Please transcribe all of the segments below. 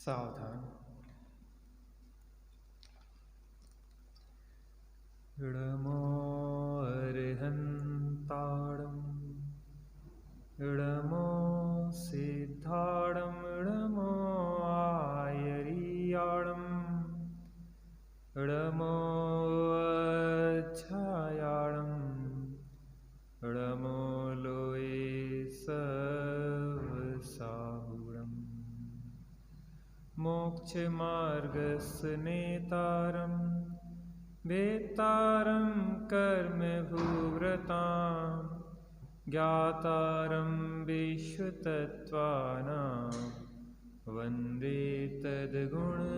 सावधान। इडमो अरिहंताड़म इडमो सिद्धाड़म इडमो आयरियाड़म इडमो अच्छायाड़म इडमो लोए सवसाहुड़म मोक्ष मार्गस्य नेतारम वेत्तारं कर्म भूव्रतां ज्ञातारं विश्वतत्त्वानां वन्दे तद्गुणलब्धये।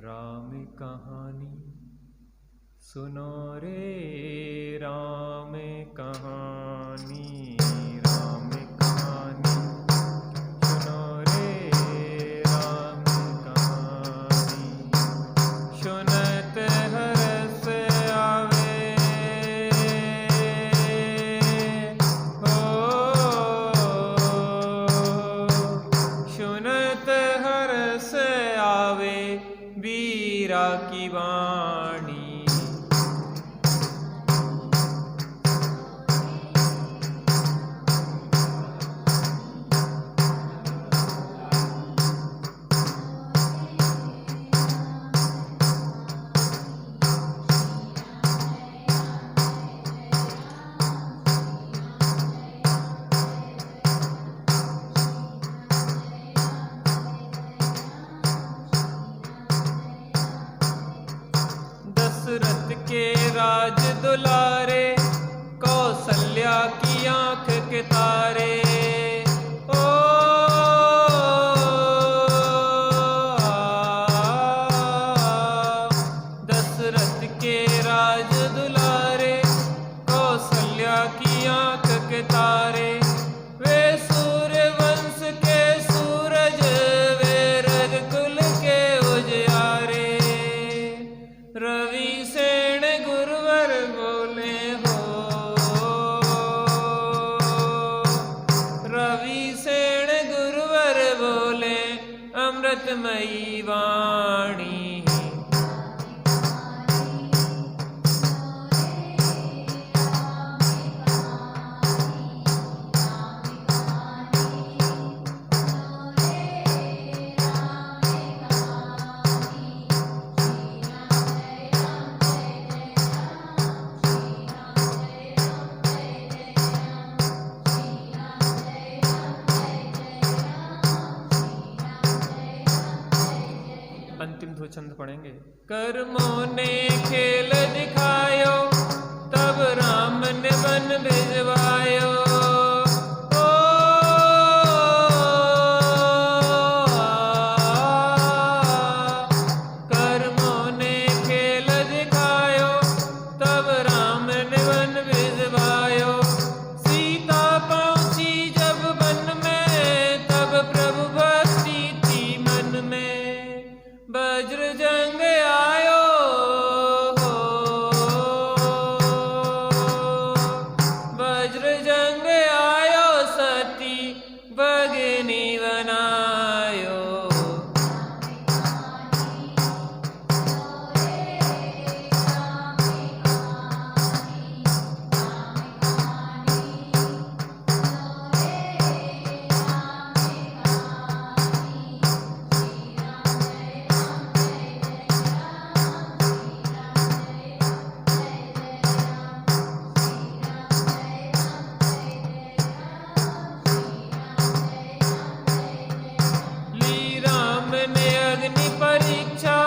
राम कहानी सुनो रे राम कहानी, राम कहानी सुनो रे राम कहानी। सुनत हरस आवे हो, सुनत हरस आवे वीरा की वाणी। दशरथ के राज दुलारे कौसल्या की आंख के तारे। ओ दशरथ के राज दुलारे कौसल्या की आंख के तारे। वे सूर्य वंश के सूरज वे रघुकुल के उजियारे। रवि सेन गुरुवर बोले हो, रवि सेन गुरुवर बोले अमृतमयी वाणी। अंतिम दो छंद पढ़ेंगे। कर्मों ने खेल दिखायो तब राम ने वन भिजवायो। ओ कर्मों ने खेल दिखायो तब राम ने वन भिजवायो। सीता पहुंची जब वन में तब प्रभु भक्ति थी मन में। वज्र जंग आयो हो, वज्र जंग आयो सती भगिनी बनायो। परीक्षा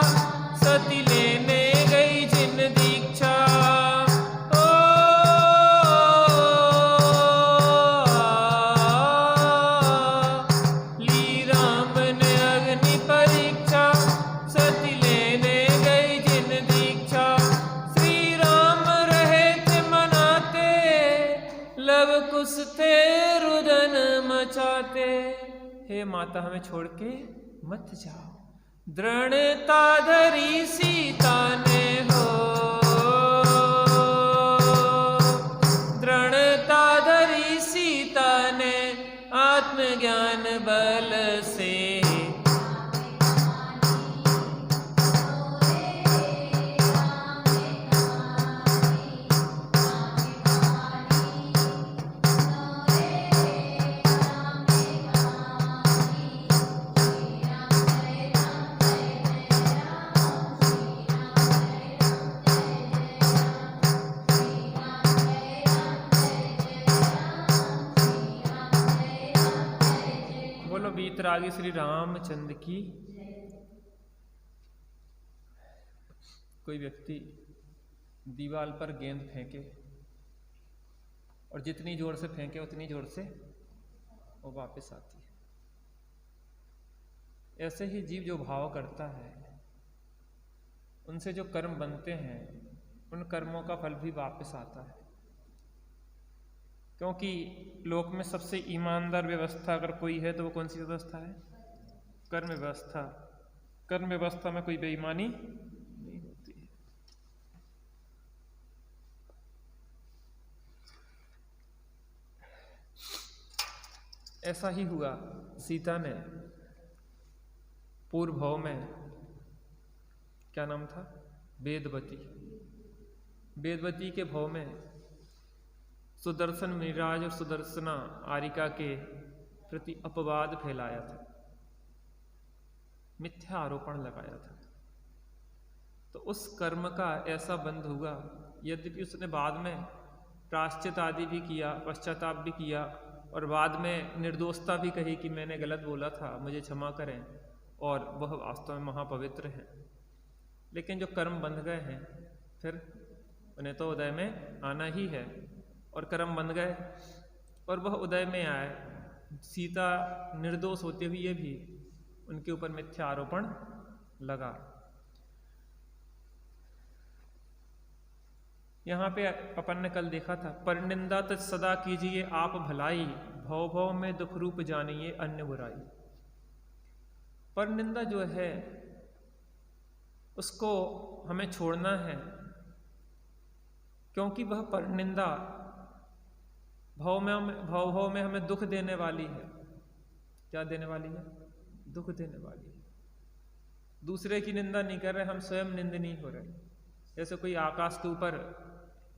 सती लेने गई जिन दीक्षा। ओ ली राम ने अग्नि परीक्षा सती लेने गई जिन दीक्षा। श्री राम रहे थे मनाते लव कुश थे रुदन मचाते। हे माता हमें छोड़ के मत जाओ। दृढ़ता धरी सीता ने हो, दृढ़ता धरी सीता ने आत्मज्ञान बल से। वीतरागी श्री रामचंद्र की। कोई व्यक्ति दीवार पर गेंद फेंके और जितनी जोर से फेंके उतनी जोर से वो वापस आती है। ऐसे ही जीव जो भाव करता है उनसे जो कर्म बनते हैं उन कर्मों का फल भी वापस आता है। क्योंकि लोक में सबसे ईमानदार व्यवस्था अगर कोई है तो वो कौन सी व्यवस्था है? कर्म व्यवस्था। कर्म व्यवस्था में कोई बेईमानी नहीं होती है। ऐसा ही हुआ, सीता ने पूर्व भाव में, क्या नाम था, वेदवती, वेदवती के भाव में सुदर्शन मिराज और सुदर्शना आरिका के प्रति अपवाद फैलाया था, मिथ्या आरोपण लगाया था। तो उस कर्म का ऐसा बंध हुआ, यद्यपि उसने बाद में प्रायश्चित आदि भी किया, पश्चाताप भी किया और बाद में निर्दोषता भी कही कि मैंने गलत बोला था, मुझे क्षमा करें, और वह वास्तव में महापवित्र हैं। लेकिन जो कर्म बंध गए हैं फिर उन्हें तो उदय में आना ही है, और कर्म बन गए और वह उदय में आए। सीता निर्दोष होते हुए भी उनके ऊपर मिथ्या आरोपण लगा। यहाँ पे अपन ने कल देखा था, परनिंदा तज सदा कीजिए आप भलाई, भव भव में दुख रूप जानिए अन्य बुराई। परनिंदा जो है उसको हमें छोड़ना है, क्योंकि वह परनिंदा भाव में हमें दुख देने वाली है। क्या देने वाली है? दुख देने वाली है। दूसरे की निंदा नहीं कर रहे, हम स्वयं निंदनीय हो रहे। जैसे कोई आकाश के ऊपर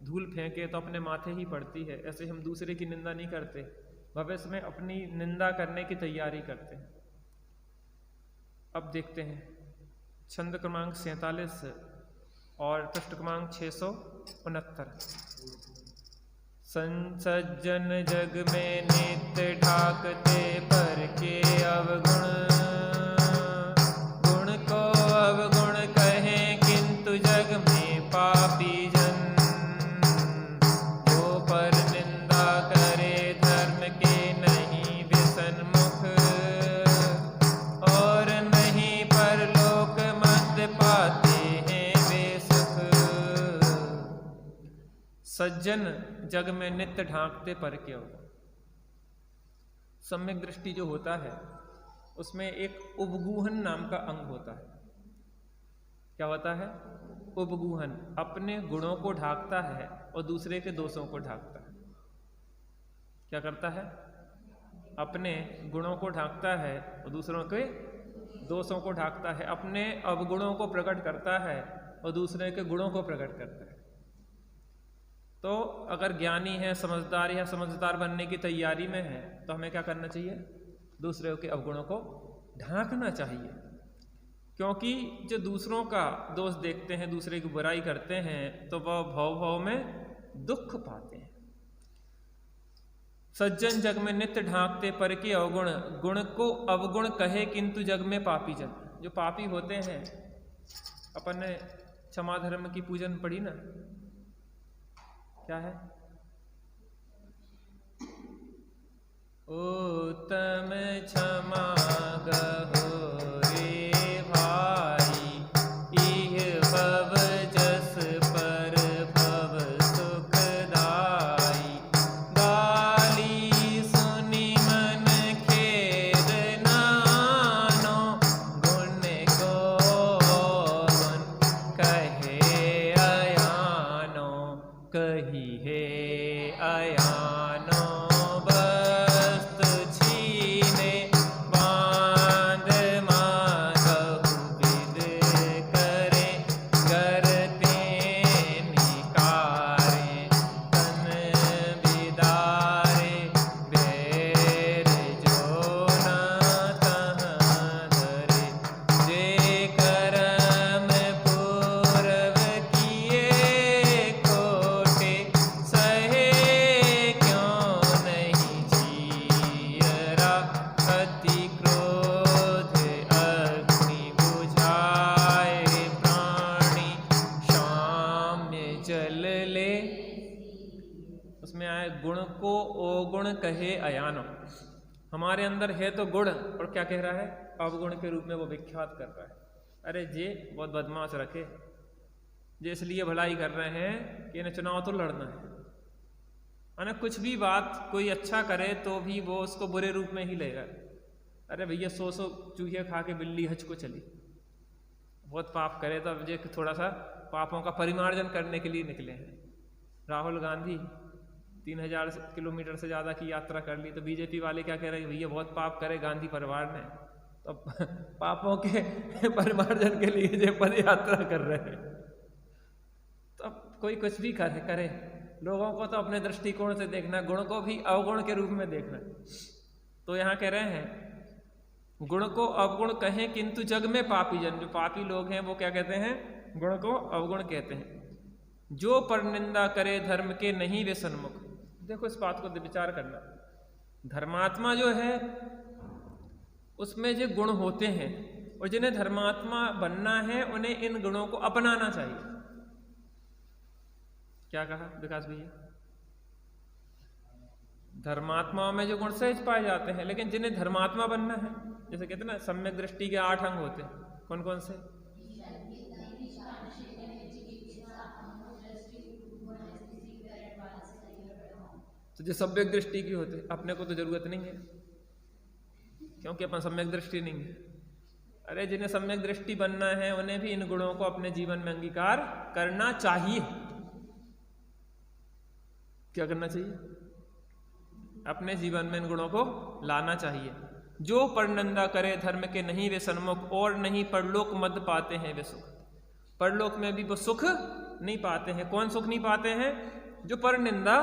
धूल फेंके तो अपने माथे ही पड़ती है, ऐसे हम दूसरे की निंदा नहीं करते, भविष्य में अपनी निंदा करने की तैयारी करते हैं। अब देखते हैं छंद क्रमांक 47 और पृष्ठ क्रमांक 669। संसज्जन जग में नित्य ढाकते पर के अवगुण, गुण को अवगुण कहें किंतु जग में पापी जन। जो पर निंदा करे धर्म के नहीं व्यसनमुख, और नहीं पर लोक मत पाते हैं वे सुख। सज्जन जग में नित्य ढांकते पर के अवगुण। सम्यक दृष्टि जो होता है उसमें एक उपगूहन नाम का अंग होता है। क्या होता है? उपगूहन। अपने गुणों को ढांकता है और दूसरे के दोषों को ढांकता है। क्या करता है? अपने गुणों को ढांकता है और दूसरों के दोषों को ढांकता है। अपने अवगुणों को प्रकट करता है और दूसरे के गुणों को प्रकट करता है। तो अगर ज्ञानी है, समझदार या समझदार बनने की तैयारी में है, तो हमें क्या करना चाहिए? दूसरे के अवगुणों को ढांकना चाहिए। क्योंकि जो दूसरों का दोष देखते हैं, दूसरे की बुराई करते हैं, तो वह भाव भाव में दुख पाते हैं। सज्जन जग में नित्य ढांकते पर के अवगुण, गुण को अवगुण कहे किंतु जग में पापी जन। जो पापी होते हैं, अपन ने क्षमा धर्म की पूजन पढ़ी ना, क्या है? उत्तम क्षमा गहो रे भाई, इह भव जस पर भव सुखदाई। गाली सुनी मन खेद नानो, गुण को गुण कहे अयानो। कही है अयानो वस्तु छीने, गुण कहे अयानो, हमारे अंदर है तो गुण, और क्या कह रहा है, अवगुण के रूप में वो विख्यात कर रहा है। अरे जे बहुत बदमाश रखे, जे इसलिए भलाई कर रहे हैं कि इन्हें चुनाव तो लड़ना है ना, कुछ भी बात कोई अच्छा करे तो भी वो उसको बुरे रूप में ही लेगा। अरे भैया 100 चूहे खा के बिल्ली हज को चली, बहुत पाप करे तो अब ये थोड़ा सा पापों का परिमार्जन करने के लिए निकले हैं। राहुल गांधी 3000 किलोमीटर से ज़्यादा की यात्रा कर ली, तो बीजेपी वाले क्या कह रहे हैं, भैया बहुत पाप करे गांधी परिवार ने, तो पापों के परिमार्जन के लिए ये पद यात्रा कर रहे हैं। तो कोई कुछ भी करे, लोगों को तो अपने दृष्टिकोण से देखना, गुण को भी अवगुण के रूप में देखना। तो यहाँ कह रहे हैं गुण को अवगुण कहें, किंतु जग में पापी जन, जो पापी लोग हैं वो क्या कहते हैं, गुण को अवगुण कहते हैं। जो परनिंदा करे धर्म के नहीं वे सन्मुख। देखो इस बात को विचार करना, धर्मात्मा जो है उसमें जो गुण होते हैं, और जिन्हें धर्मात्मा बनना है उन्हें इन गुणों को अपनाना चाहिए। क्या कहा विकास भैया, धर्मात्माओं में जो गुण सहज पाए जाते हैं, लेकिन जिन्हें धर्मात्मा बनना है, जैसे कहते हैं ना सम्यक दृष्टि के 8 अंग होते हैं, कौन कौन से, तो जो सम्यक दृष्टि की होते, अपने को तो जरूरत नहीं है क्योंकि अपन सम्यक दृष्टि नहीं है। अरे जिन्हें सम्यक दृष्टि बनना है उन्हें भी इन गुणों को अपने जीवन में अंगीकार करना चाहिए। क्या करना चाहिए, अपने जीवन में इन गुणों को लाना चाहिए। जो परनिंदा करे धर्म के नहीं वे सन्मुख, और नहीं परलोक मद पाते हैं वे सुख। परलोक में भी वो सुख नहीं पाते हैं। कौन सुख नहीं पाते हैं, जो परनिंदा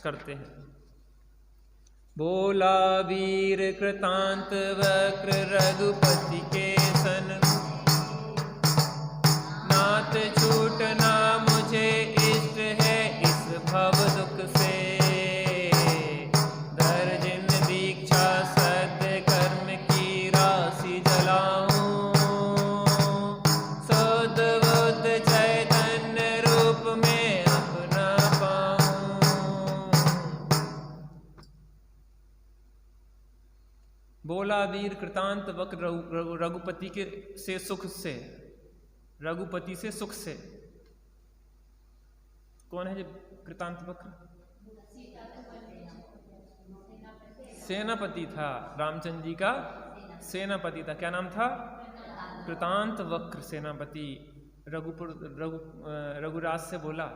करते हैं। बोला वीर कृतांत वक्र रघुपति के सन, नात छूटना मुझे इष्ट है इस भव दुख से। धर जिन दीक्षा सद कर्म की राशि जलाऊं, सद बुद्ध चैतन्य रूप में अपना पाऊं। बोला वीर कृतांत वक्र रघुपति के से सुख से, रघुपति से सुख से। कौन है जो कृतांत वक्र, सेनापति था, रामचंद्र जी का सेनापति था। क्या नाम था, कृतांत वक्र सेनापति। रघुराज से बोला,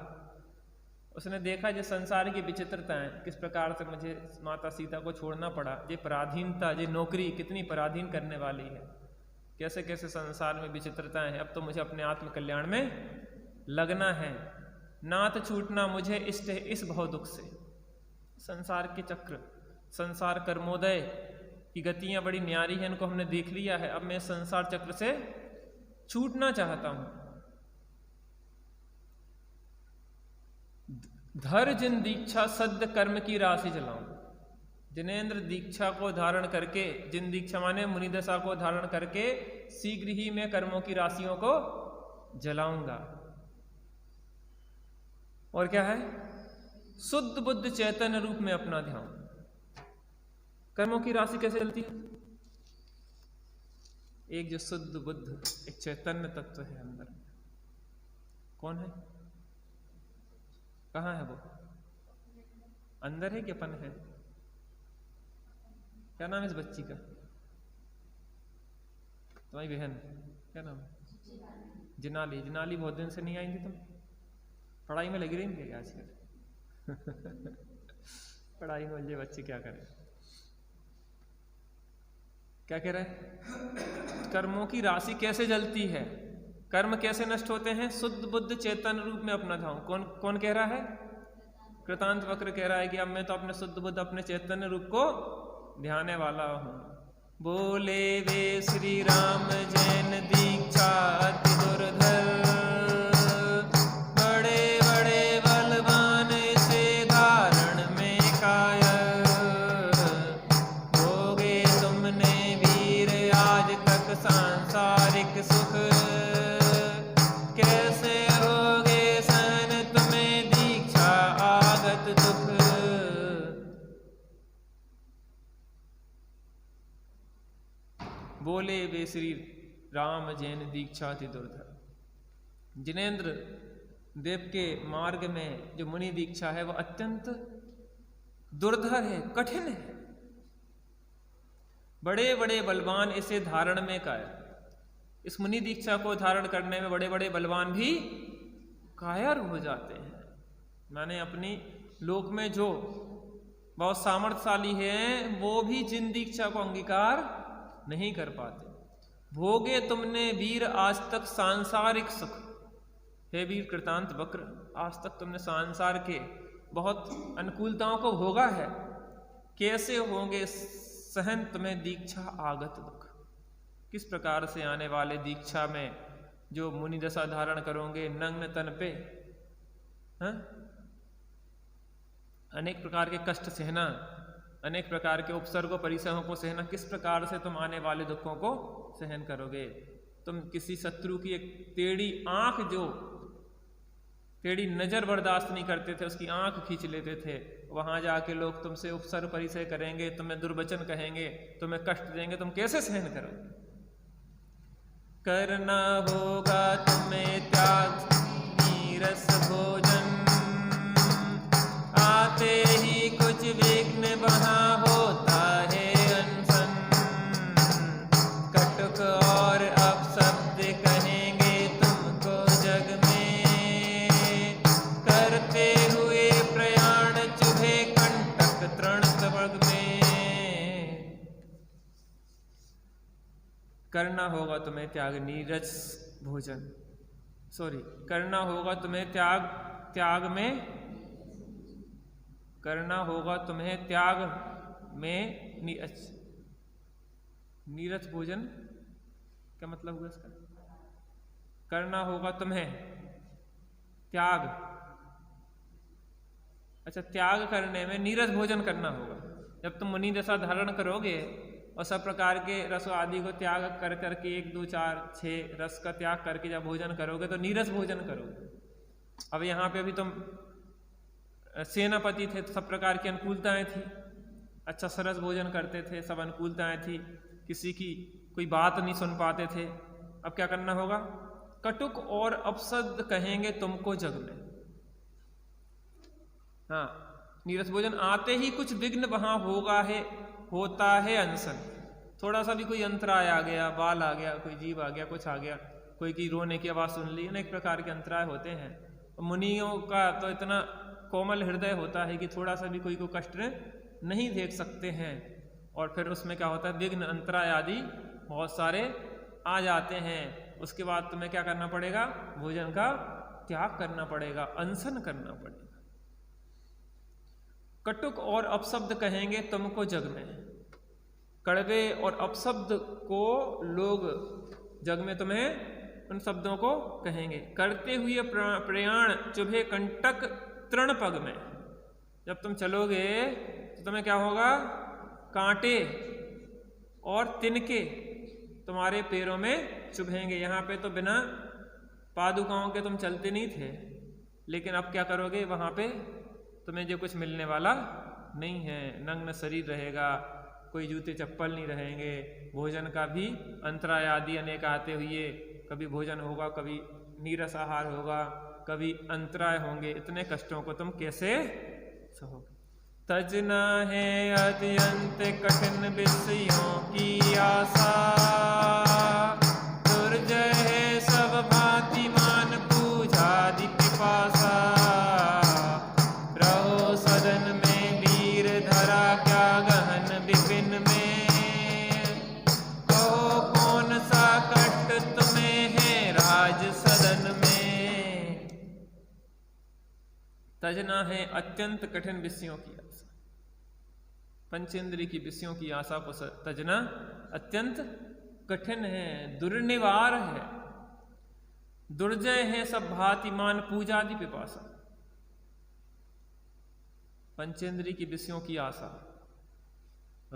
उसने देखा जो संसार की विचित्रताएं, किस प्रकार से मुझे माता सीता को छोड़ना पड़ा, ये पराधीनता, ये नौकरी कितनी पराधीन करने वाली है, कैसे कैसे संसार में विचित्रताएं हैं। अब तो मुझे अपने आत्म कल्याण में लगना है। नात छूटना मुझे इष्ट है इस भव दुख से। संसार के चक्र, संसार कर्मोदय की गतियां बड़ी न्यारी हैं, इनको हमने देख लिया है। अब मैं संसार चक्र से छूटना चाहता हूं। धर जिन दीक्षा सद्य कर्म की राशि जलाऊं। जिनेंद्र दीक्षा को धारण करके, जिन दीक्षा माने मुनि दशा को धारण करके शीघ्र ही मैं कर्मों की राशियों को जलाऊंगा। और क्या है, शुद्ध बुद्ध चैतन्य रूप में अपना ध्यान। कर्मों की राशि कैसे चलती है, एक जो शुद्ध बुद्ध, एक चैतन्य तत्व है अंदर। कौन है, कहाँ है वो, अंदर है कि अपन है। क्या नाम है इस बच्ची का, तुम्हारी बहन क्या नाम है, जिनाली। जिनाली बहुत दिन से नहीं आई थी, तुम पढ़ाई में लगी रही थी आजकल। पढ़ाई में ये बच्चे क्या करें। क्या कह रहे हैं, कर्मों की राशि कैसे जलती है, कर्म कैसे नष्ट होते हैं, शुद्ध बुद्ध चेतन रूप में अपना धाम। कौन कौन कह रहा है, कृतांत वक्र कह रहा है कि अब मैं तो अपने शुद्ध बुद्ध, अपने चैतन्य रूप को ध्याने वाला हूं। बोले वे श्री राम जैन दीक्षा अति दुर्धर, बड़े बड़े बलवान से धारण में कायर। भोगे तुमने वीर आज तक सांसारिक सुख, कैसे होगे सन तुम्हें दीक्षा आगत दुख। बोले वे श्री राम जैन दीक्षा थी दुर्धर। जिनेंद्र देव के मार्ग में जो मुनि दीक्षा है वह अत्यंत दुर्धर है, कठिन है। बड़े बड़े बलवान इसे धारण में कायर, इस मुनि दीक्षा को धारण करने में बड़े बड़े बलवान भी कायर हो जाते हैं। माने अपनी लोक में जो बहुत सामर्थ्यशाली हैं वो भी जिन दीक्षा को अंगीकार नहीं कर पाते। भोगे तुमने वीर आज तक सांसारिक सुख, हे वीर कृतांत वक्र, आज तक तुमने संसार के बहुत अनुकूलताओं को भोगा है, कैसे होंगे सहन तुम्हें दीक्षा आगत दुख। किस प्रकार से आने वाले दीक्षा में जो मुनि दशा धारण करोगे नग्न तन पे, अनेक प्रकार के कष्ट सहना, अनेक प्रकार के उपसर्गों परिसरों को सहना, किस प्रकार से तुम आने वाले दुखों को सहन करोगे। तुम किसी शत्रु की एक टेढ़ी आंख, जो टेढ़ी नजर बर्दाश्त नहीं करते थे, उसकी आंख खींच लेते थे। वहां जाके लोग तुमसे उपसर्ग परिचय करेंगे, तुम्हें दुर्वचन कहेंगे, तुम्हें कष्ट देंगे, तुम कैसे सहन करोगे। करना होगा तुम्हें त्याग नीरस भोजन, आते ही कुछ विघ्न वहाँ होता है अनशन। कटुक और अपशब्द कहेंगे तुमको जग में, करते हुए प्रयाण चुभे कंटक तृण स्वर्ग में। करना होगा तुम्हें त्याग नीरस भोजन, करना होगा तुम्हें त्याग में, करना होगा तुम्हें त्याग में नीरस भोजन क्या मतलब हुआ इसका। करना होगा तुम्हें त्याग, अच्छा त्याग करने में नीरस भोजन करना होगा। जब तुम मुनि दशा धारण करोगे और सब प्रकार के रस आदि को त्याग कर करके 1 2 4 6 रस का त्याग करके जब भोजन करोगे तो नीरस भोजन करोगे। अब यहाँ पे अभी तुम सेनापति थे तो सब प्रकार की अनुकूलताएं थी, अच्छा सरस भोजन करते थे, सब अनुकूलताएं थी, किसी की कोई बात नहीं सुन पाते थे। अब क्या करना होगा, कटुक और अपशब्द कहेंगे तुमको जग में। हाँ, नीरस भोजन आते ही कुछ विघ्न वहां होता है अनशन। थोड़ा सा भी कोई अंतराय आ गया, बाल आ गया, कोई जीव आ गया, कुछ आ गया, कोई की रोने की आवाज सुन ली, अनेक प्रकार के अंतराय होते हैं। मुनियों का तो इतना कोमल हृदय होता है कि थोड़ा सा भी कोई को कष्ट नहीं देख सकते हैं। और फिर उसमें क्या होता है, विघ्न अंतराय आदि बहुत सारे आ जाते हैं। उसके बाद तुम्हें क्या करना पड़ेगा, भोजन का त्याग करना पड़ेगा, अनशन करना पड़ेगा। कटुक और अपशब्द कहेंगे तुमको जग में, कड़वे और अपशब्द को लोग जग में तुम्हें उन शब्दों को कहेंगे। करते हुए प्रयाण चुभे कंटक तृण पग में, जब तुम चलोगे तो तुम्हें क्या होगा, कांटे और तिनके तुम्हारे पैरों में चुभेंगे। यहाँ पे तो बिना पादुकाओं के तुम चलते नहीं थे, लेकिन अब क्या करोगे, वहाँ पे तुम्हें जो कुछ मिलने वाला नहीं है, नग्न शरीर रहेगा, कोई जूते चप्पल नहीं रहेंगे, भोजन का भी अंतराय आदि अनेक आते हुए, कभी भोजन होगा, कभी नीरस आहार होगा, कभी अंतराय होंगे। इतने कष्टों को तुम कैसे सहोगे। तजना है अत्यंत कठिन विषयों की आशा, दुर्जय है सब भांति मान पूजा दी पिपासा। रहो सदन में वीर धरा क्या गहन विपिन में, कहो कौन सा कष्ट तुम्हें है राज सदन में। तजना है अत्यंत कठिन विषयों की आशा, पंचेंद्रिय की विषयों की आशा को तजना अत्यंत कठिन है, दुर्निवार है, दुर्जय है सब भांति मान पूजादि पिपासा। पंचेंद्रिय की विषयों की आशा,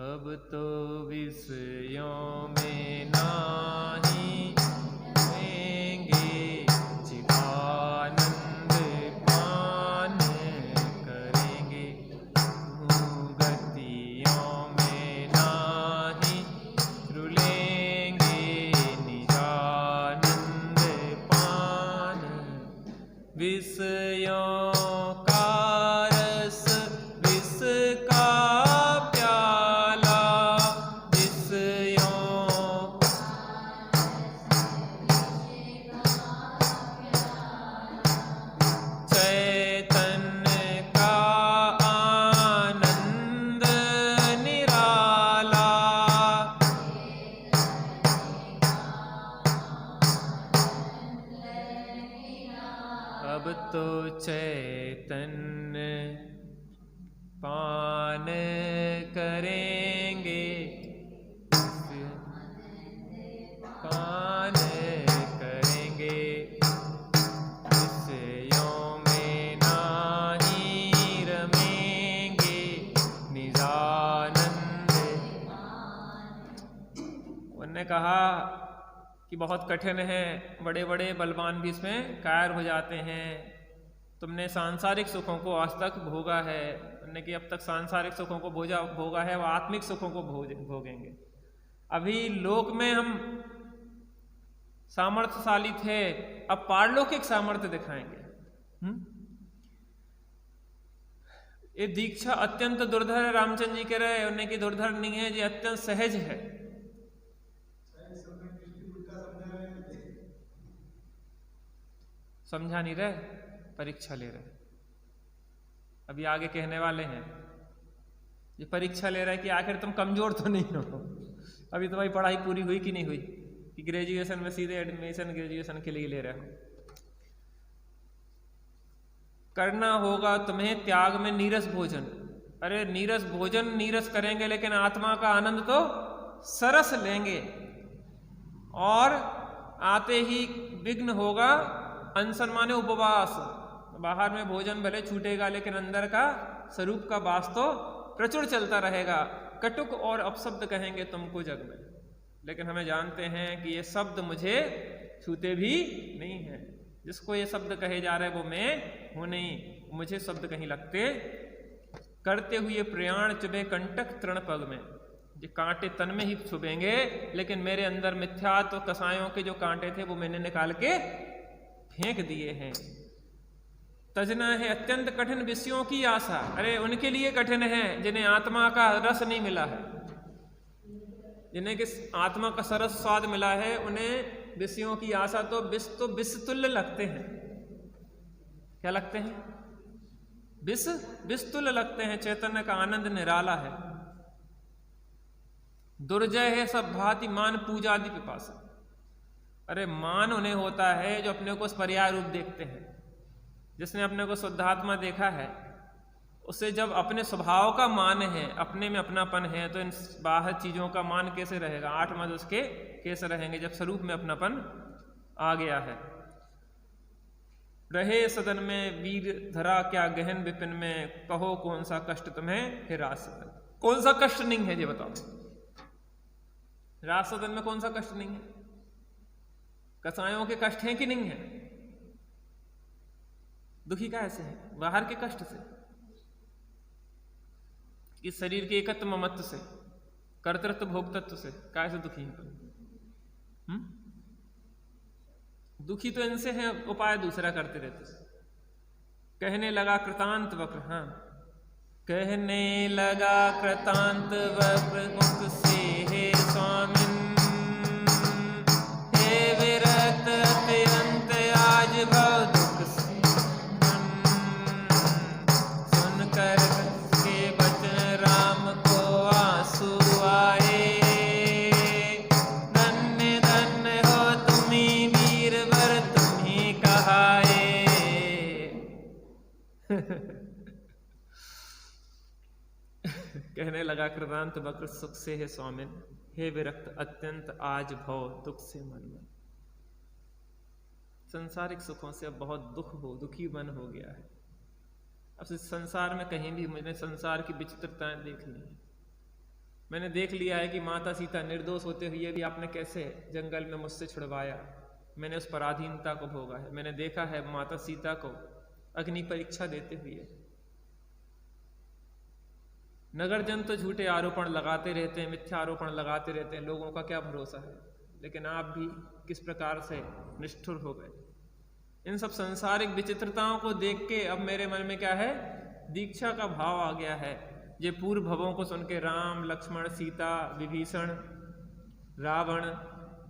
अब तो विषयों में नाही होंगे, जीवानंद पान करेंगे, भूगतियों में नाही रुलेंगे, तो चैतन्य पान करेंगे, पान करेंगे, विषयों में नाही रमेंगे, निजानंद। उन्होंने कहा कि बहुत कठिन है, बड़े बड़े बलवान भी इसमें कायर हो जाते हैं। तुमने सांसारिक सुखों को आज तक भोगा है, उन्होंने कि अब तक सांसारिक सुखों को भोगा है, वो आत्मिक सुखों को भोगेंगे। अभी लोक में हम सामर्थ्यशाली थे, अब पारलौकिक सामर्थ्य दिखाएंगे। ये दीक्षा अत्यंत दुर्धर है। रामचंद्र जी कह रहे हैं उन्हें कि दुर्धर नहीं है, ये अत्यंत सहज है। समझा नहीं रहे, परीक्षा ले रहे। अभी आगे कहने वाले हैं, ये परीक्षा ले रहा है कि आखिर तुम कमजोर तो नहीं हो। अभी तुम्हारी पढ़ाई पूरी हुई कि नहीं हुई, कि ग्रेजुएशन में सीधे एडमिशन ग्रेजुएशन के लिए ले रहे हो। करना होगा तुम्हें त्याग में नीरस भोजन। अरे नीरस भोजन नीरस करेंगे, लेकिन आत्मा का आनंद तो सरस लेंगे। और आते ही विघ्न होगा अनशन माने उपवास। बाहर में भोजन भले छूटेगा, लेकिन अंदर का स्वरूप का वास तो प्रचुर चलता रहेगा। कटुक और अपशब्द कहेंगे तुमको जग में, लेकिन हमें जानते हैं कि ये शब्द मुझे छूते भी नहीं है। जिसको ये शब्द कहे जा रहे हैं वो मैं हूं नहीं, मुझे शब्द कहीं लगते। करते हुए प्रयाण चुभे कंटक तृण पग में, ये कांटे तन में ही छुपेंगे, लेकिन मेरे अंदर मिथ्या तो कसायों के जो कांटे थे वो मैंने निकाल के फेंक दिए हैं। तजना है अत्यंत कठिन विषयों की आशा। अरे उनके लिए कठिन है जिन्हें आत्मा का रस नहीं मिला है, जिन्हें किस आत्मा का सरस स्वाद मिला है, उन्हें विषयों की आशा तो विष तुल्य लगते हैं। क्या लगते हैं? विष तुल्य लगते हैं। चैतन्य का आनंद निराला है। दुर्जय है सब भांति मान पूजा आदि पिपासा। अरे मान उन्हें होता है जो अपने को उस पर्याय रूप देखते हैं। जिसने अपने को शुद्धात्मा देखा है, उसे जब अपने स्वभाव का मान है, अपने में अपनापन है, तो इन बाहर चीजों का मान कैसे रहेगा? 8 मद उसके कैसे रहेंगे जब स्वरूप में अपनापन आ गया है। रहे सदन में वीर धरा क्या गहन विपिन में, कहो कौन सा कष्ट तुम्हें हे राज सदन। कौन सा कष्ट नहीं है ये बताओ? राज सदन में कौन सा कष्ट नहीं है? कसायों के कष्ट हैं कि नहीं है? दुखी का ऐसे है बाहर के कष्ट से, इस शरीर के एकत्व ममत्व से, कर्तृत्व भोक्तत्व से कैसे दुखी है? दुखी तो इनसे है, उपाय दूसरा करते रहते। कहने लगा कृतांत वक्र, हाँ कहने लगा कृतांत वक्र मुख से हे स्वामिन, हे विरक्त अत्यंत आज भव दुख सुनकर के बचन राम को आंसू आए। धन्य धन्य हो तुम्ही वीरवर तुम्ही कहाए। कहने लगा कृतांत वक्र सुख से है स्वामिन, हे विरक्त अत्यंत आज भव दुख से मन में। संसारिक सुखों से अब बहुत दुखी मन हो गया है। अब संसार में कहीं भी मैंने संसार की विचित्रताएं देख ली। मैंने देख लिया है कि माता सीता निर्दोष होते हुए भी आपने कैसे जंगल में मुझसे छुड़वाया। मैंने उस पराधीनता को भोगा है। मैंने देखा है माता सीता को अग्नि परीक्षा देते हुए। नगर जन तो झूठे आरोपण लगाते रहते हैं, मिथ्या आरोपण लगाते रहते हैं, लोगों का क्या भरोसा है। लेकिन आप भी किस प्रकार से निष्ठुर हो गए। इन सब सांसारिक विचित्रताओं को देख के अब मेरे मन में क्या है? दीक्षा का भाव आ गया है। ये पूर्व भवों को सुन के राम लक्ष्मण सीता विभीषण रावण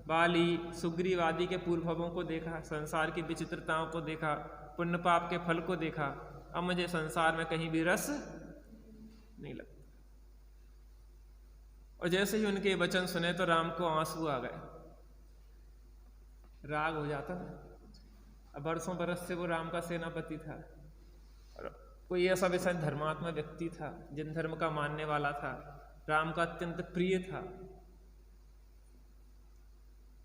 बाली सुग्रीव आदि के पूर्व भवों को देखा, संसार की विचित्रताओं को देखा, पुण्य पाप के फल को देखा। अब मुझे संसार में कहीं भी रस नहीं लगता। और जैसे ही उनके वचन सुने तो राम को आंसू आ गए, राग हो जाता है। अब बरसों बरस से वो राम का सेनापति था और कोई ऐसा वैसा धर्मात्मा व्यक्ति था, जिन धर्म का मानने वाला था, राम का अत्यंत प्रिय था।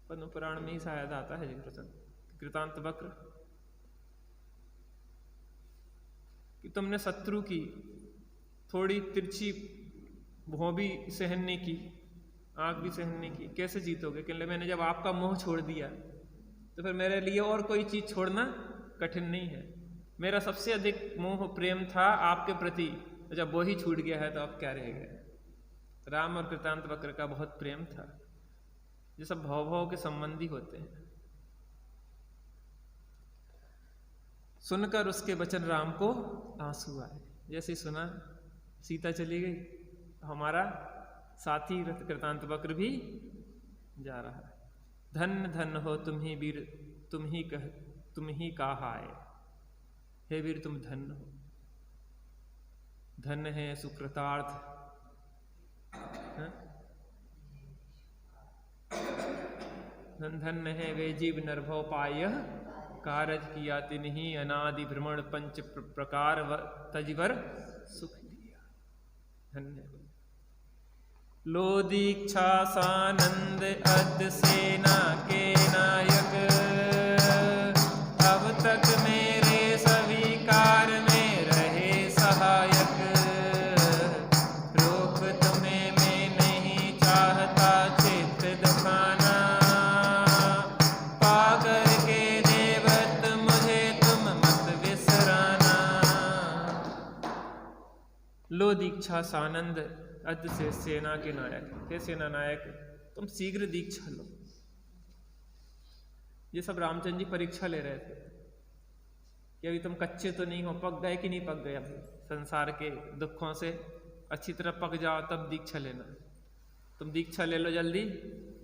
पद्म पुराण में ही शायद आता है प्रसंग कृतांत वक्र कि तुमने शत्रु की थोड़ी तिरछी भौं भी सहन नहीं की, आंख भी सहन नहीं की, कैसे जीतोगे? कहने मैंने जब आपका मोह छोड़ दिया तो फिर मेरे लिए और कोई चीज छोड़ना कठिन नहीं है। मेरा सबसे अधिक मोह प्रेम था आपके प्रति, तो जब वो ही छूट गया है तो अब क्या रह गया? राम और कृतांत वक्र का बहुत प्रेम था। ये सब भाव भाव के संबंधी होते हैं। सुनकर उसके वचन राम को आंसू आए। जैसे सुना सीता चली गई, हमारा साथी कृतांत वक्र भी जा रहा है। धन धन हो तुम ही वीर, तुम ही कहा है, हे वीर तुम धन हो। धन है सुकृतार्थ, धन धन है वे जीव नरभव पाय, कारज किया तिन्हीं अनादि भ्रमण पंच प्रकार तजवर सुख लिया। धन्य लो दीक्षा सानंद अद सेना के नायक, अब तक मेरे सभी कार्य में रहे सहायक। रोक तुम्हें मैं नहीं चाहता चित्त दुखाना, पाकर के देवत मुझे तुम मत विसराना। लो दीक्षा सानंद अद से सेना के नायक, हे सेना नायक तुम शीघ्र दीक्षा लो। ये सब रामचंद्र जी परीक्षा ले रहे थे कि अभी तुम कच्चे तो नहीं हो, पक गए कि नहीं पक गए, अभी संसार के दुखों से अच्छी तरह पक जाओ तब दीक्षा लेना। तुम दीक्षा ले लो जल्दी,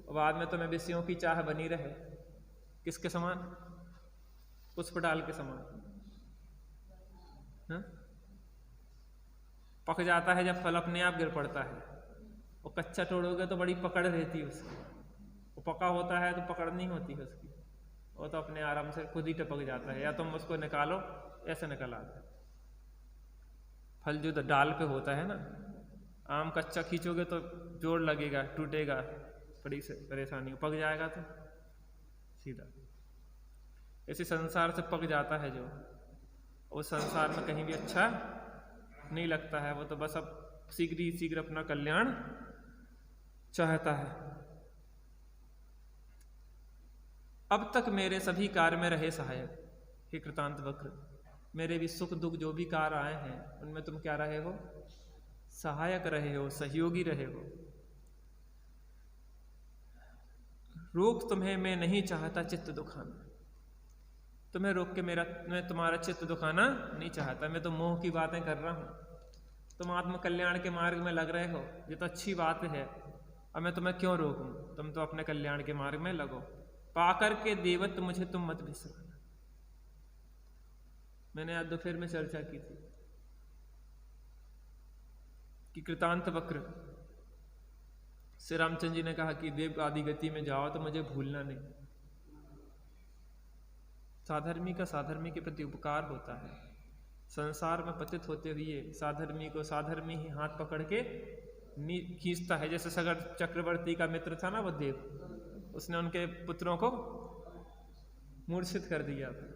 और बाद में तुम्हें विषयों की चाह बनी रहे। किसके समान? पुष्पडाल के समान। पक जाता है जब फल अपने आप गिर पड़ता है, और कच्चा तोड़ोगे तो बड़ी पकड़ रहती है उसकी। वो पका होता है तो पकड़ नहीं होती है उसकी, वो तो अपने आराम से खुद ही टपक जाता है, या तुम उसको निकालो ऐसे निकल आता है। फल जो डाल पे होता है ना, आम कच्चा खींचोगे तो जोर लगेगा, टूटेगा, बड़ी से परेशानी। पक जाएगा तो सीधा। ऐसे संसार से पक जाता है जो, उस संसार में कहीं भी अच्छा नहीं लगता है। वो तो बस अब शीघ्र ही शीघ्र अपना कल्याण चाहता है। अब तक मेरे सभी कार्य में रहे सहायक, हे कृतांत वक्र मेरे भी सुख दुख जो भी कार्य आए हैं उनमें तुम क्या रहे हो? सहायक रहे हो, सहयोगी रहे हो। रोक तुम्हें मैं नहीं चाहता चित्त दुखाना, तुम्हें रोक के मैं तुम्हारा चित्त दुखाना नहीं चाहता। मैं तो मोह की बातें कर रहा हूं, तुम आत्म कल्याण के मार्ग में लग रहे हो, ये तो अच्छी बात है। अब मैं तुम्हें क्यों रोकूं? तुम तो अपने कल्याण के मार्ग में लगो। पाकर के देवत मुझे तुम मत बिसराना। मैंने आज दोपहर में चर्चा की थी कि कृतांत वक्र श्री रामचंद्र जी ने कहा कि देव आदि गति में जाओ तो मुझे भूलना नहीं। साधर्मी का साधर्मी के प्रति उपकार होता है। संसार में पतित होते हुए साधर्मी को साधर्मी ही हाथ पकड़ के खींचता है। जैसे सगर चक्रवर्ती का मित्र था ना वो देव, उसने उनके पुत्रों को मूर्छित कर दिया था,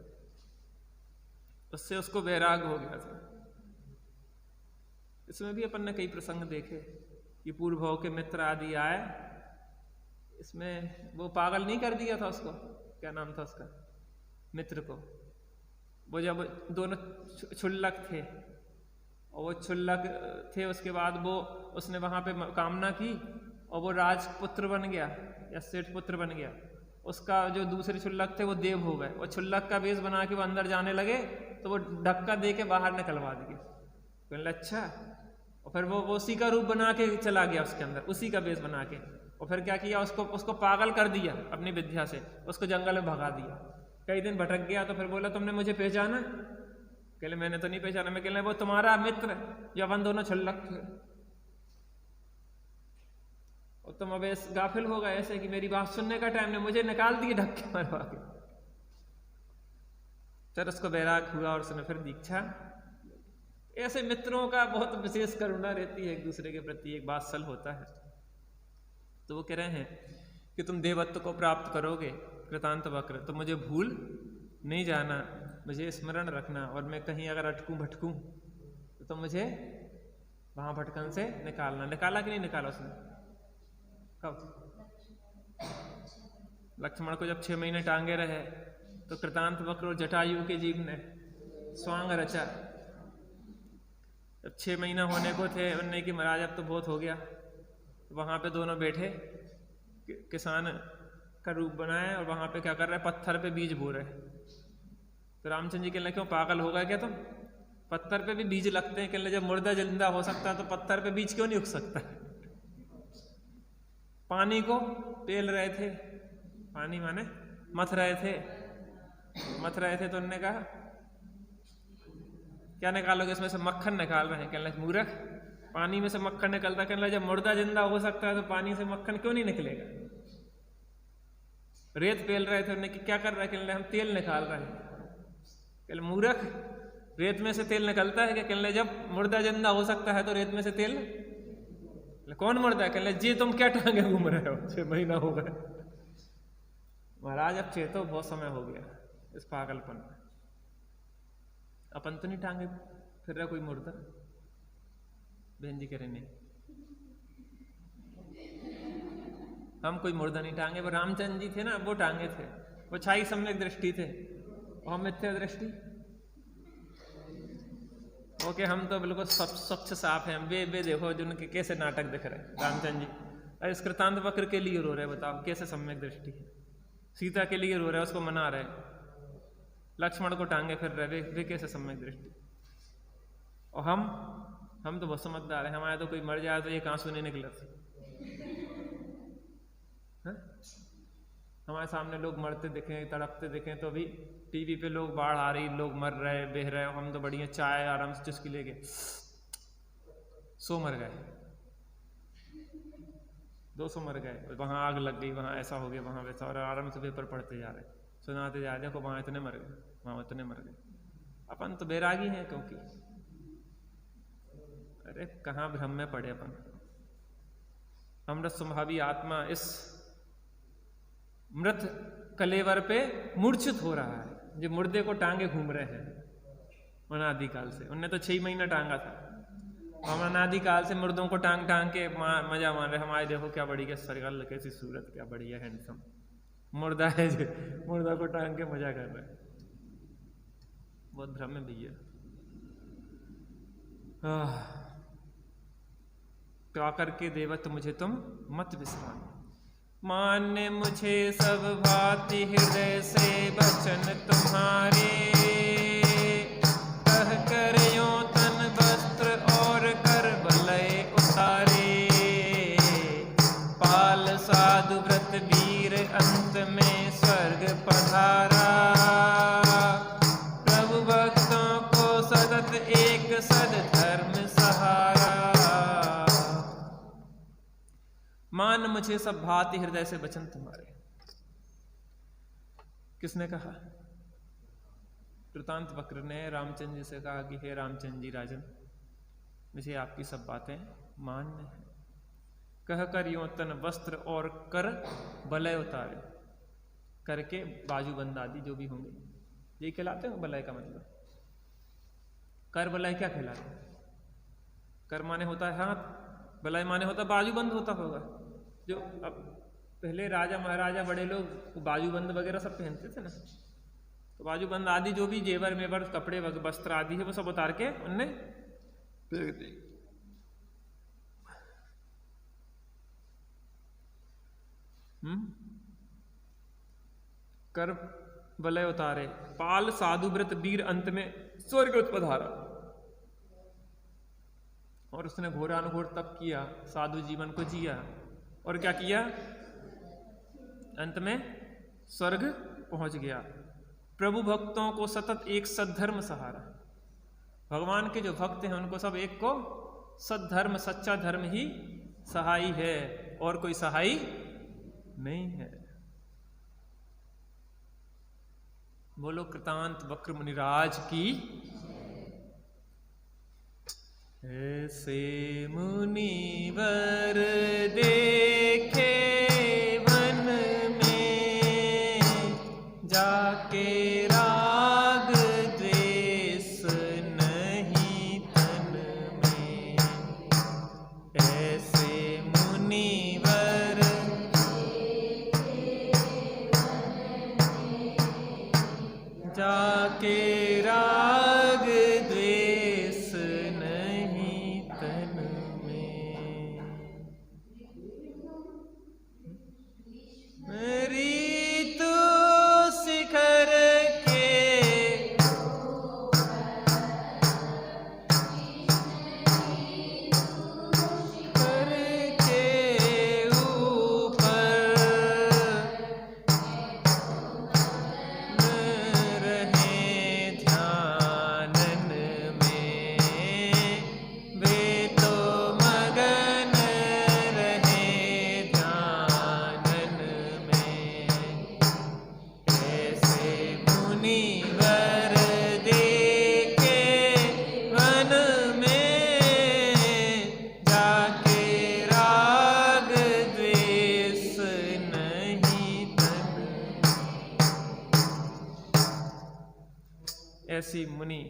उससे उसको वैराग हो गया था। इसमें भी अपन ने कई प्रसंग देखे कि पूर्व भाव के मित्र आदि आए, इसमें वो पागल नहीं कर दिया था उसको, क्या नाम था उसका, मित्र को। वो जब दोनों क्षुल्लक थे और वो क्षुल्लक थे, उसके बाद वो उसने वहां पे कामना की और वो राजपुत्र बन गया या सेठ पुत्र बन गया। उसका जो दूसरे क्षुल्लक थे वो देव हो गए। वो क्षुल्लक का वेश बना के वो अंदर जाने लगे तो वो धक्का दे के बाहर निकलवा दिए। कहने अच्छा, और फिर वो उसी का रूप बना के चला गया उसके अंदर, उसी का वेश बना के। और फिर क्या किया, उसको पागल कर दिया अपनी विद्या से, उसको जंगल में भगा दिया। कई दिन भटक गया तो फिर बोला तुमने मुझे पहचाना? कहले मैंने तो नहीं पहचाना। मैं कहले वो तुम्हारा मित्र जो अपन दोनों क्षुल्लक थे, और तुम अब गाफिल हो गए ऐसे कि मेरी बात सुनने का टाइम नहीं, मुझे निकाल दिए धक्के मरवा के। फिर उसको वैराग हुआ और उसने फिर दीक्षा। ऐसे मित्रों का बहुत विशेष करुणा रहती है, एक दूसरे के प्रति एक वात्सल होता है। तो वो कह रहे हैं कि तुम देवत्व को प्राप्त करोगे कृतांत वक्र, तो मुझे भूल नहीं जाना, मुझे स्मरण रखना, और मैं कहीं अगर अटकूं भटकूं तो मुझे वहां भटकन से निकालना। निकाला कि नहीं निकाला उसने? कब? लक्ष्मण को जब 6 महीने टांगे रहे तो कृतांत वक्र और जटायु के जीव ने स्वांग रचा। जब 6 महीना होने को थे, उन्होंने कि महाराज अब तो बहुत हो गया। वहां पे दोनों बैठे, किसान का रूप बनाए, और वहां पे क्या कर रहे हैं? पत्थर पे बीज बो रहे। तो रामचंद्र जी कहने लगे, क्यों पागल हो गए क्या तुम? पत्थर पे भी बीज लगते हैं। कहने लगे, जब मुर्दा जिंदा हो सकता है तो पत्थर पे बीज क्यों नहीं उग सकता? पानी को पेल रहे थे, पानी माने मथ रहे थे तो उन्होंने कहा क्या निकालोगे इसमें से? मक्खन निकाल रहे हैं। कहने लगे, मूर्ख, पानी में से मक्खन निकलता? कहने लगे, जब मुर्दा जिंदा हो सकता है तो पानी से मक्खन क्यों नहीं निकलेगा? रेत पेल रहे थे, उन्होंने कि क्या कर रहे हैं? कहने लगे, हम तेल निकाल रहे हैं। कहले, मूर्ख, रेत में से तेल निकलता है क्या? कहने लगे, जब मुर्दा जिंदा हो सकता है तो रेत में से तेल? कौन मुर्दा? कहने लगे, जी तुम क्या टांगे घूम रहे हो? 6 महीना हो गए। महाराज अब चेतो, बहुत समय हो गया इस पागलपन में। अपन तो नहीं टांगे फिर रहा कोई मुर्दा? बहन जी कह रहे नहीं, हम कोई मुर्दा नहीं टांगे। वो रामचंद्र जी थे ना, वो टांगे थे। वो छाई सम्यक दृष्टि थे और हम मिथ्या दृष्टि। ओके, हम तो बिल्कुल स्वच्छ साफ हैं। वे देखो जिनके कैसे नाटक दिख रहे हैं। रामचंद्र जी अरे इस कृतांत वक्र के लिए रो रहे, बताओ कैसे सम्यक दृष्टि है। सीता के लिए रो रहे, उसको मना रहे। लक्ष्मण को टांगे फिर रहे, वे कैसे सम्यक दृष्टि। और हम तो बहुत समझदार है। हमारे तो कोई मर जाए तो एक आंसू नहीं निकला। हमारे सामने लोग मरते दिखें, तड़पते दिखें, तो अभी टीवी पे लोग बाढ़ आ रही, लोग मर रहे, बह रहे, हम तो बढ़िया चाय आराम से चुस्की लेके सो मर गए। 200 मर गए, वहां आग लग गई, वहां ऐसा हो गया, वहां वैसा, और आराम से पेपर पढ़ते जा रहे, सुनाते जा रहे, देखो वहां इतने मर गए, वहां इतने मर गए। अपन तो बैरागी हैं, क्योंकि अरे कहाँ भ्रम में पड़े अपन। अमृत स्वभावी आत्मा इस मृत कलेवर पे मूर्छित हो रहा है, जो मुर्दे को टांगे घूम रहे हैं अनादिकाल से। उनने तो 6 महीना टांगा था, हम अनादिकाल से मुर्दों को टांग के मजा मान रहे। हमारे देखो क्या बढ़िया सरगल, कैसी सूरत, क्या बढ़िया हैंडसम मुर्दा है, जो मुर्दा को टांग के मजा कर रहे हैं। बहुत भ्रम में भैया। क्या करके देवत मुझे तुम मत विश्राम, मान्य मुझे सब भांति हृदय से वचन तुम्हारे। कह कर यो तन वस्त्र और कर बलय उतारे। पाल साधु व्रत वीर अंत में स्वर्ग पधारा। प्रभु भक्तों को सतत एक सद धर्म सहारा। मान मुझे सब भांति हृदय से वचन तुम्हारे। किसने कहा? कृतांत वक्र ने रामचंद्र जी से कहा कि हे रामचंद्र जी राजन, मुझे आपकी सब बातें मान्य है। कह कर यों तन वस्त्र और कर बलय उतारे। करके बाजूबंद आदि जो भी होंगे, यही कहलाते हैं बलय का मतलब। कर बलय क्या कहलाते हैं? कर माने होता है हाथ, बलय माने होता बाजूबंद होता होगा। जो अब पहले राजा महाराजा बड़े लोग बाजूबंद वगैरह सब पहनते थे ना, तो बाजूबंद आदि जो भी जेवर मेवर कपड़े वस्त्र आदि है वो सब उतार के उनने कर बलय उतारे। पाल साधु व्रत वीर अंत में स्वर्ग पधारा। और उसने घोरानुघोर तप किया, साधु जीवन को जिया, और क्या किया? अंत में स्वर्ग पहुंच गया। प्रभु भक्तों को सतत एक सद्धर्म सहारा। भगवान के जो भक्त हैं उनको सब एक को सद्धर्म, सच्चा धर्म ही सहाई है, और कोई सहाई नहीं है। बोलो कृतांत वक्र मुनिराज की। ऐसे मुनिवर देखे वन में जाके राग द्वेष नहीं तन में। ऐसे मुनिवर जाके राग द्वेष नहीं तन में। ऋतु शिखर के ऊपर रहे ध्यानन में। वे तो मगन रहे ध्यानन में। ऐसे मुनिवर देखे वन में जाके राग द्वेष नहीं तन। ऐसी मुनि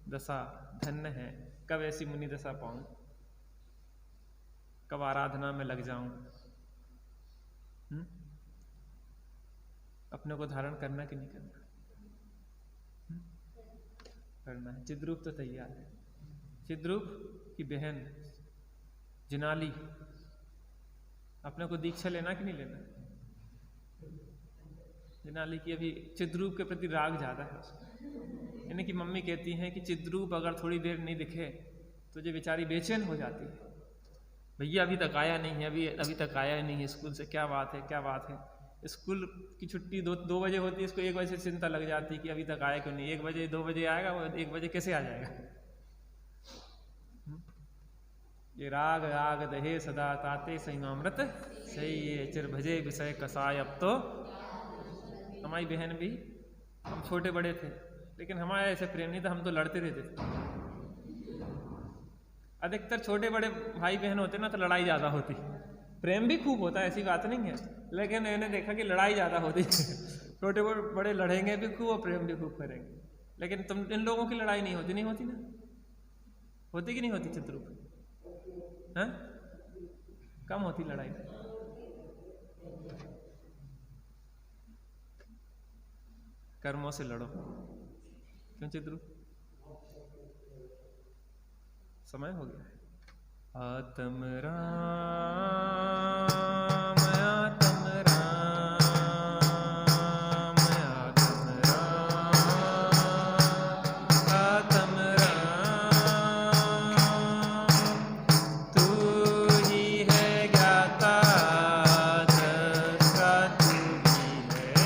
दशा धन्य है। कब ऐसी मुनि दशा पाऊं? कब आराधना में लग जाऊं? अपने को धारण करना कि नहीं करना? करना है। चिद्रूप तो तैयार है। चिद्रूप की बहन जिनाली, अपने को दीक्षा लेना कि नहीं लेना? जिनाली की अभी चिद्रूप के प्रति राग ज्यादा है उसको। यानी कि मम्मी कहती हैं कि चिद्रूप अगर थोड़ी देर नहीं दिखे तो जो बेचारी बेचैन हो जाती है। भैया अभी तक आया नहीं है, अभी तक आया नहीं है स्कूल से, क्या बात है क्या बात है। स्कूल की छुट्टी 2 बजे होती है, इसको 1 बजे से चिंता लग जाती है कि अभी तक आया क्यों नहीं। 1 बजे 2 बजे आएगा, वो 1 बजे कैसे आ जाएगा। ये राग राग दहे सदा ताते सहीमामृत सही ये चिर भजे विषय कसाय। अब तो हमारी बहन भी, हम छोटे बड़े थे लेकिन हमारे ऐसे प्रेम नहीं था, हम तो लड़ते रहते थे। अधिकतर छोटे बड़े भाई बहन होते ना तो लड़ाई ज्यादा होती। प्रेम भी खूब होता है, ऐसी बात नहीं है, लेकिन मैंने देखा कि लड़ाई ज्यादा होती। छोटे बड़े लड़ेंगे भी खूब और प्रेम भी खूब करेंगे। लेकिन तुम इन लोगों की लड़ाई नहीं होती ना? होती कि नहीं होती चित्रूप? हाँ, कम होती लड़ाई। कर्मों से लड़ो। क्यों चित्रूप? समय हो गया है। आत्म राम आत्म राम आत्म राम आत्म राम। तू ही है ज्ञाता दृष्टा, तू ही है।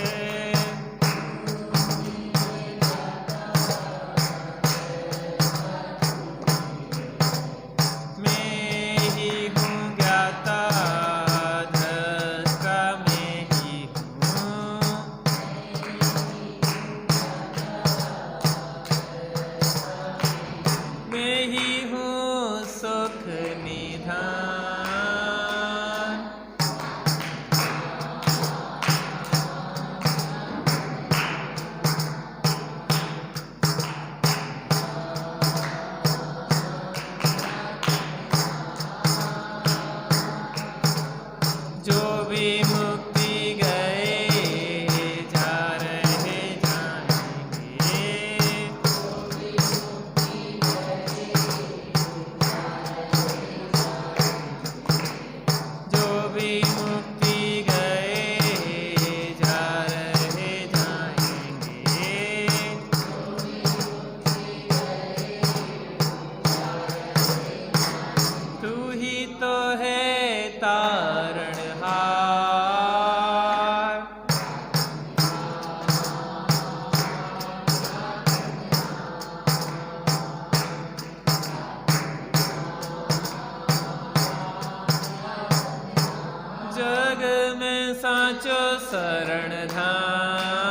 साचो शरण धाम।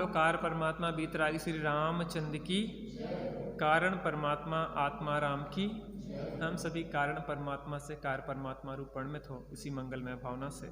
बोलो कार परमात्मा बीतरागी श्री रामचंद्र की, कारण परमात्मा आत्मा राम की। हम सभी कारण परमात्मा से कार परमात्मा रूप परिणित हो इसी मंगलमय भावना से।